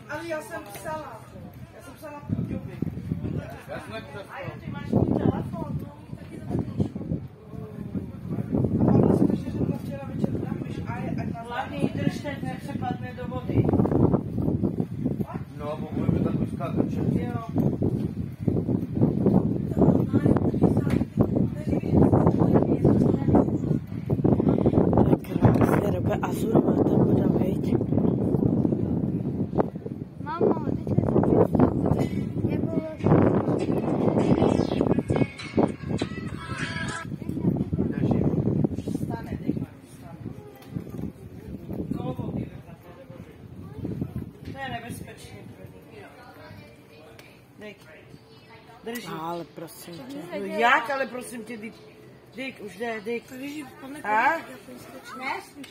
Ale já jsem psala Půťovi. A jo, ty máš můj telefon, no, taky to píšu. A Pavla si ještě řekla včera večer, napíš Hlavně jí drž teď, nepřepadne do vody. No, a budeme tam uskákat, že? Jo. Krásně robe azurová tam voda, viď? Mamo, teďka jsem Stane, teď stane. Kolovou ty vrchatné do vody. To je nebezpečné pro ní. Dej. Drží. Ale prosím tě. No jak, ale prosím tě, Dick, už jde, Dick. Takže, A? ne, spíš